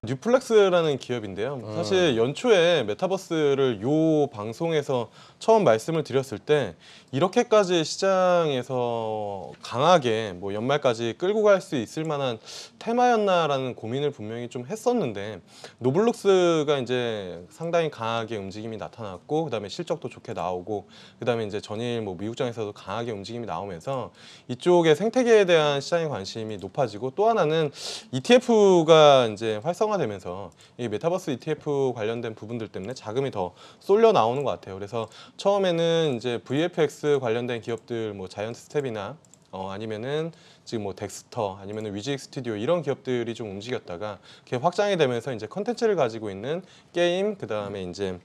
뉴플렉스라는 기업인데요. 사실 연초에 메타버스를 요 방송에서 처음 말씀을 드렸을 때 이렇게까지 시장에서 강하게 뭐 연말까지 끌고 갈 수 있을 만한 테마였나라는 고민을 분명히 좀 했었는데, 노블룩스가 이제 상당히 강하게 움직임이 나타났고, 그다음에 실적도 좋게 나오고, 그다음에 이제 전일 뭐 미국장에서도 강하게 움직임이 나오면서 이쪽의 생태계에 대한 시장의 관심이 높아지고, 또 하나는 ETF가 이제 활성화되면서 이 메타버스 ETF 관련된 부분들 때문에 자금이 더 쏠려 나오는 것 같아요. 그래서 처음에는 이제 VFX 관련된 기업들, 뭐 자이언트 스텝이나 아니면은 지금 뭐 덱스터 아니면은 위즈익 스튜디오 이런 기업들이 좀 움직였다가 그게 확장이 되면서 이제 컨텐츠를 가지고 있는 게임, 그 다음에 이제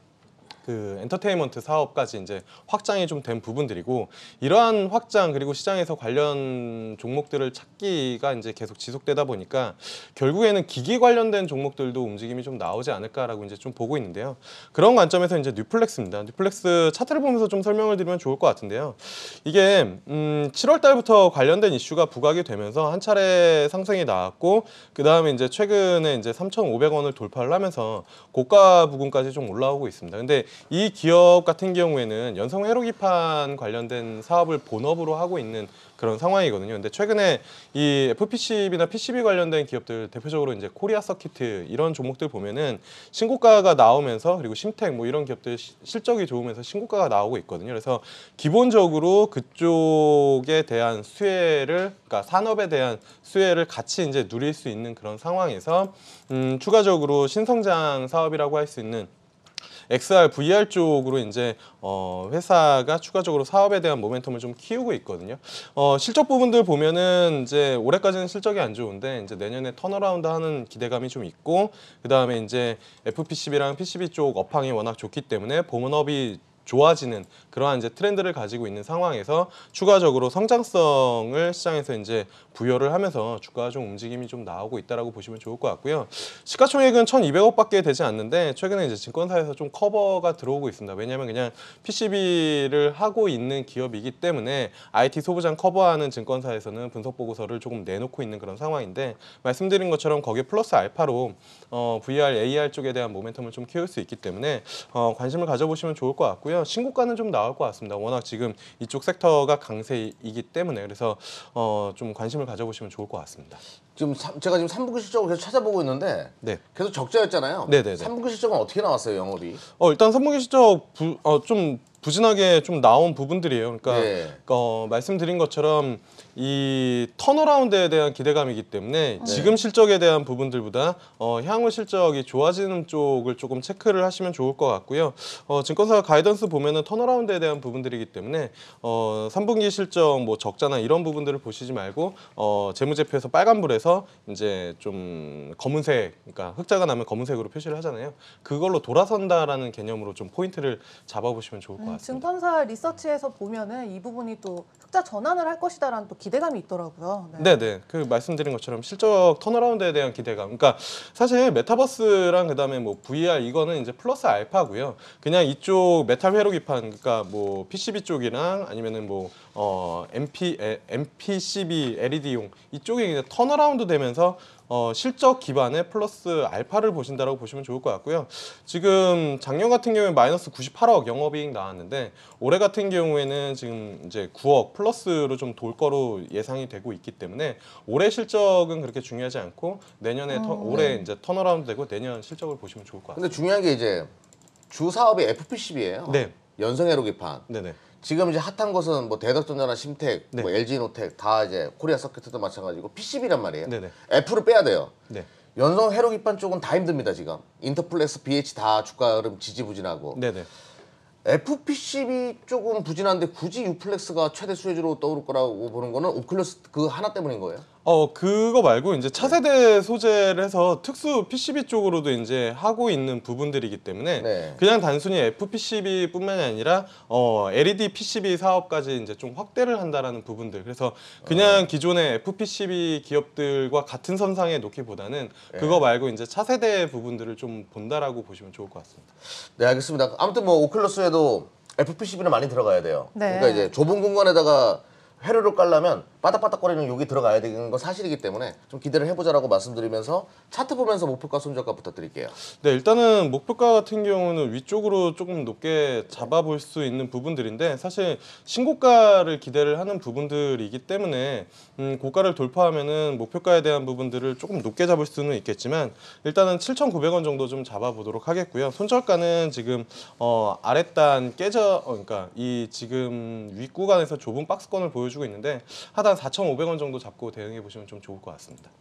그 엔터테인먼트 사업까지 이제 확장이 좀 된 부분들이고, 이러한 확장 그리고 시장에서 관련 종목들을 찾기가 이제 계속 지속되다 보니까 결국에는 기기 관련된 종목들도 움직임이 좀 나오지 않을까라고 이제 좀 보고 있는데요. 그런 관점에서 이제 뉴플렉스입니다. 뉴플렉스 차트를 보면서 좀 설명을 드리면 좋을 것 같은데요. 이게 7월 달부터 관련된 이슈가 부각이 되면서 한 차례 상승이 나왔고, 그 다음에 이제 최근에 이제 3,500원을 돌파를 하면서 고가 부근까지 좀 올라오고 있습니다. 근데 이 기업 같은 경우에는 연성 회로기판 관련된 사업을 본업으로 하고 있는 그런 상황이거든요. 근데 최근에 이 FPCB나 PCB 관련된 기업들, 대표적으로 이제 코리아 서키트 이런 종목들 보면은 신고가가 나오면서, 그리고 심텍 뭐 이런 기업들 실적이 좋으면서 신고가가 나오고 있거든요. 그래서 기본적으로 그쪽에 대한 수혜를, 그러니까 산업에 대한 수혜를 같이 이제 누릴 수 있는 그런 상황에서 추가적으로 신성장 사업이라고 할 수 있는 XR, VR 쪽으로 이제 회사가 추가적으로 사업에 대한 모멘텀을 좀 키우고 있거든요. 실적 부분들 보면은 이제 올해까지는 실적이 안 좋은데 이제 내년에 턴어라운드 하는 기대감이 좀 있고, 그 다음에 이제 FPCB랑 PCB 쪽 업황이 워낙 좋기 때문에 본업이 좋아지는 그러한 이제 트렌드를 가지고 있는 상황에서 추가적으로 성장성을 시장에서 이제 부여를 하면서 주가가 좀 움직임이 좀 나오고 있다라고 보시면 좋을 것 같고요. 시가총액은 1,200억밖에 되지 않는데 최근에 이제 증권사에서 좀 커버가 들어오고 있습니다. 왜냐하면 그냥 PCB를 하고 있는 기업이기 때문에 IT 소부장 커버하는 증권사에서는 분석 보고서를 조금 내놓고 있는 그런 상황인데, 말씀드린 것처럼 거기에 플러스 알파로 VR, AR 쪽에 대한 모멘텀을 좀 키울 수 있기 때문에 관심을 가져보시면 좋을 것 같고요. 신고가는 좀 나올 것 같습니다. 워낙 지금 이쪽 섹터가 강세이기 때문에, 그래서 좀 관심을 가져보시면 좋을 것 같습니다. 지금 제가 지금 3분기 실적을 계속 찾아보고 있는데 네. 계속 적자였잖아요. 네네네. 3분기 실적은 어떻게 나왔어요, 영업이? 일단 3분기 실적 좀 부진하게 좀 나온 부분들이에요. 그러니까 네. 말씀드린 것처럼 이 턴어라운드에 대한 기대감이기 때문에 지금 실적에 대한 부분들보다 향후 실적이 좋아지는 쪽을 조금 체크를 하시면 좋을 것 같고요. 증권사 가이던스 보면은 턴어라운드에 대한 부분들이기 때문에 3분기 실적 뭐 적자나 이런 부분들을 보시지 말고 재무제표에서 빨간불에서 이제 좀 검은색, 그러니까 흑자가 나면 검은색으로 표시를 하잖아요. 그걸로 돌아선다라는 개념으로 좀 포인트를 잡아보시면 좋을 것 같습니다. 증권사 리서치에서 보면은 이 부분이 또 흑자 전환을 할 것이다라는 또 기대감이 있더라고요. 네네. 그 말씀드린 것처럼 실적 턴어라운드에 대한 기대감. 그러니까 사실 메타버스랑 그다음에 뭐 VR 이거는 이제 플러스 알파고요. 그냥 이쪽 메탈 회로 기판, 그러니까 뭐 PCB 쪽이랑 아니면은 뭐 MPCB LED용 이쪽이 이제 턴어라운드 되면서 실적 기반의 플러스 알파를 보신다라고 보시면 좋을 것 같고요. 지금 작년 같은 경우에 마이너스 98억 영업이익 나왔는데 올해 같은 경우에는 지금 이제 9억 플러스로 좀 돌 거로 예상이 되고 있기 때문에 올해 실적은 그렇게 중요하지 않고 내년에 올해 이제 턴어라운드 되고 내년 실적을 보시면 좋을 것 같습니다. 근데 중요한 게 이제 주 사업이 FPCB예요. 네. 연성 회로기판. 네네. 지금 이제 핫한 것은 뭐 대덕전자나 심텍, 네. 뭐 LG노텍 다 이제 코리아 서킷도 마찬가지고 PCB란 말이에요. 네네. F를 빼야 돼요. 네. 연성 회로기판 쪽은 다 힘듭니다 지금. 인터플렉스, BH 다 주가 흐름 지지부진하고. 네네. FPCB 쪽은 부진한데 굳이 유플렉스가 최대 수혜주로 떠오를 거라고 보는 거는 오큘러스 그 하나 때문인 거예요? 그거 말고 이제 차세대 소재를 해서 특수 PCB 쪽으로도 이제 하고 있는 부분들이기 때문에 네. 그냥 단순히 FPCB뿐만이 아니라 LED PCB 사업까지 이제 좀 확대를 한다라는 부분들. 그래서 그냥 기존의 FPCB 기업들과 같은 선상에 놓기보다는 그거 말고 이제 차세대 부분들을 좀 본다라고 보시면 좋을 것 같습니다. 네, 알겠습니다. 아무튼 뭐 오큘러스에도 FPCB는 많이 들어가야 돼요. 네. 그러니까 이제 좁은 공간에다가 회로를 깔려면 바닥바닥거리는 욕이 들어가야 되는 건 사실이기 때문에 좀 기대를 해보자라고 말씀드리면서 차트 보면서 목표가 손절가 부탁드릴게요. 네, 일단은 목표가 같은 경우는 위쪽으로 조금 높게 잡아볼 수 있는 부분들인데 사실 신고가를 기대를 하는 부분들이기 때문에 고가를 돌파하면은 목표가에 대한 부분들을 조금 높게 잡을 수는 있겠지만 일단은 7,900원 정도 좀 잡아보도록 하겠고요. 손절가는 지금 아랫단 그러니까 이 지금 윗구간에서 좁은 박스권을 보여주고 있는데 하단 4,500원 정도 잡고 대응해 보시면 좀 좋을 것 같습니다.